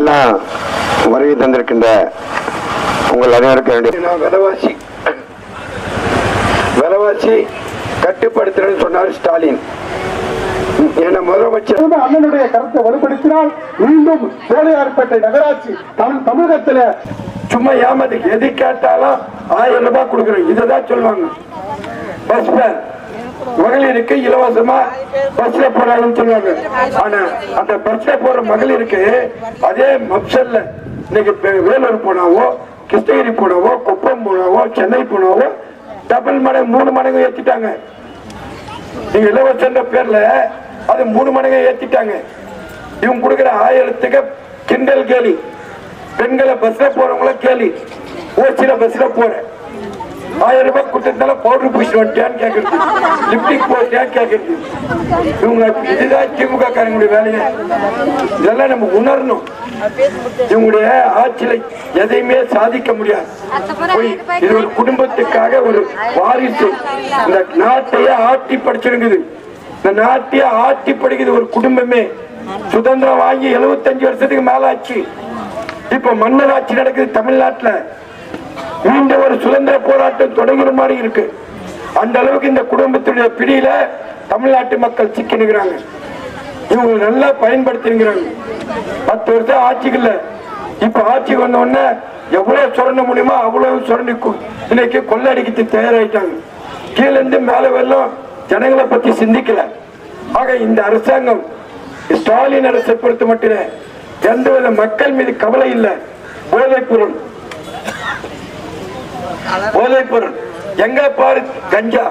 இங்கெல்லாம் வருகை தந்திருக்கின்ற உங்கள் அனைவருக்கும் விலைவாசி கட்டுப்படுத்துறேன்னு சொன்னார் ஸ்டாலின். முதலமைச்சர் அண்ணனுடைய கருத்தை வலுப்படுத்தினால் மீண்டும் சோலையார்பேட்டை நகராட்சி தமிழகத்தில் சும்மா ஏமாதி எது கேட்டாலும் 1000 ரூபாய் கொடுக்குறோம் இதுதான் சொல்லுவாங்க. பஸ் ஃபேர் மகளிருக்கு இலவசமா பஸ்ல போறாங்கன்னு சொல்லுவாங்க. ஆனா அந்த பஸ்ல போற மகளிருக்கு அதே மப்சல்ல இன்னைக்கு வேலூர் போனாவோ, கிருஷ்ணகிரி போனாவோ, குப்பம் போனாவோ, சென்னை போனாவோ டபுள் மடங்கு 3 மடங்கு ஏற்றிட்டாங்க. நீங்க இலவசன்ற பேர்ல அது 3 மடங்கு ஏற்றிட்டாங்க. இவங்க கொடுக்குற 1000க்கு கிண்டல் கேலி. பெண்களை பஸ்ல போறவங்கள கேலி. ஓசில பஸ்ல போறேன் 1000 ரூபாய் கொடுத்ததால பவுடர் பூசிட்டு வந்துட்டியான்னு கேட்கறது, லிப்டிக் போட்டியான்னு கேட்கறது. இவங்க இதுதான் திமுக காரங்களுடைய வேலையை. இதெல்லாம் நம்ம உணரணும். இவங்களுடைய ஆட்சியில எதையுமே சாதிக்க முடியாது. இது ஒரு குடும்பத்துக்காக ஒரு வாரிசு இந்த நாட்டையே ஆட்டி படிச்சிருக்குது. இந்த நாட்டையே ஆட்டி படிக்குது ஒரு குடும்பமே. சுதந்திரம் வாங்கி 75 வருஷத்துக்கு மேல ஆச்சு. இப்ப மன்னர் ஆட்சி நடக்குது தமிழ்நாட்டுல. மீண்டும் ஒரு சுதந்திர போராட்டம் தொடங்குற மாதிரி இருக்கு. அந்த அளவுக்கு இந்த குடும்பத்துடைய பிடியில தமிழ்நாட்டு மக்கள் சிக்கினுங்கிறாங்க. இவங்க நல்லா பயன்படுத்தினுங்கிறாங்க. 10 வருஷம் ஆட்சிகள்ல இப்ப ஆட்சி வந்த உடனே எவ்வளவு சுரண்ட முடியுமோ அவ்வளவு சுரண்டி இன்னைக்கு கொள்ளடிக்க தயாராயிட்டாங்க. கீழ இருந்து மேல வெள்ளம் ஜனங்களை பத்தி சிந்திக்கல. ஆக இந்த அரசாங்கம் ஸ்டாலின் அரசை பொறுத்த மட்டும் எந்தவித மக்கள் மீது கவலை இல்லை. போதைப் பொருள் எங்க பாரு கஞ்சா,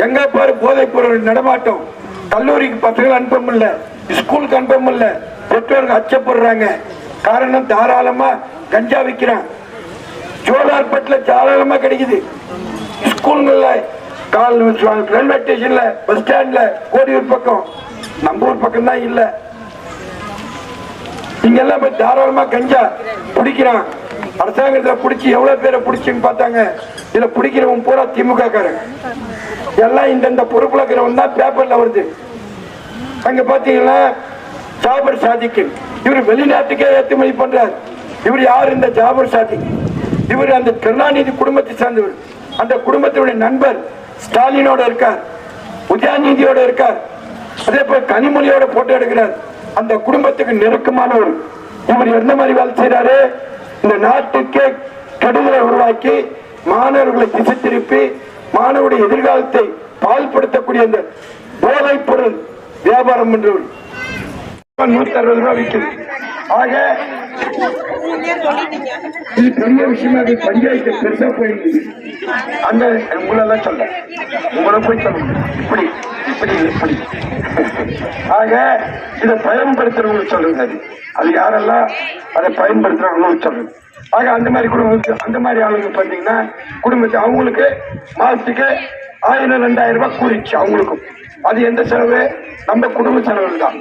எங்க பாரு போதைப் பொருள் நடமாட்டம். கல்லூரிக்கு பசங்களை அனுப்ப முடியல, ஸ்கூலுக்கு அனுப்ப முடியல, பெற்றோர்கள் அச்சப்படுறாங்க. காரணம் தாராளமா கஞ்சா விற்கிறான். சோழார்பேட்டில் தாராளமா கிடைக்குது. ஸ்கூல்கள்ல ரயில்வே ஸ்டேஷன்ல பஸ் ஸ்டாண்ட்ல கோடியூர் பக்கம், நம்ம ஊர் பக்கம் தான் இல்ல. இங்கெல்லாம் போய் தாராளமா கஞ்சா பிடிக்கிறான். அரசாங்கத்துல பிடிச்சி எவ்வளவு பேரை பிடிச்சுன்னு பார்த்தாங்க. இதுல பிடிக்கிறவன் பூரா திமுக காரன். எல்லாம் இந்த பொறுப்புல இருக்கிறவன் தான் பேப்பர்ல வருது. அங்க பாத்தீங்கன்னா ஜாபர் சாதிக்கு இவர் வெளிநாட்டுக்கே ஏற்றுமதி பண்றார். இவர் யாரு? இந்த ஜாபர் சாதிக். இவர் அந்த கருணாநிதி குடும்பத்தை சார்ந்தவர். அந்த குடும்பத்தினுடைய நண்பர் ஸ்டாலினோட இருக்கார், உதயநிதியோட இருக்கார், அதே போல கனிமொழியோட போட்டோ எடுக்கிறார். அந்த குடும்பத்துக்கு நெருக்கமானவர். இவர் எந்த மாதிரி வேலை செய்யறாரு? இந்த நாட்டுக்கே கெடுதலை உருவாக்கி மாணவர்களை திசை திருப்பி மாணவருடைய எதிர்காலத்தை பால்படுத்தக்கூடிய இந்த போதைப் பொருள் வியாபாரம் பண்றவர் 160 ரூபாய் விற்கும். ஆக இது பெரிய விஷயமா பஞ்சாயத்து பெருசா போயிருக்கு. அந்த உங்களெல்லாம் சொல்ல உங்களை போய் சொல்லணும் இப்படி இப்படி இப்படி. ஆக இதை பயன்படுத்துறவங்களுக்கு சொல்றது. அது யாரெல்லாம் அதை பயன்படுத்துறாங்களோ சொல்றது. ஆக அந்த மாதிரி குடும்பத்துக்கு அந்த மாதிரி ஆளுங்க பார்த்தீங்கன்னா குடும்பத்தை அவங்களுக்கு மாசத்துக்கு 1000 2000 ரூபாய் கூறிச்சு அவங்களுக்கும். அது எந்த செலவு? நம்ம குடும்ப செலவு தான்.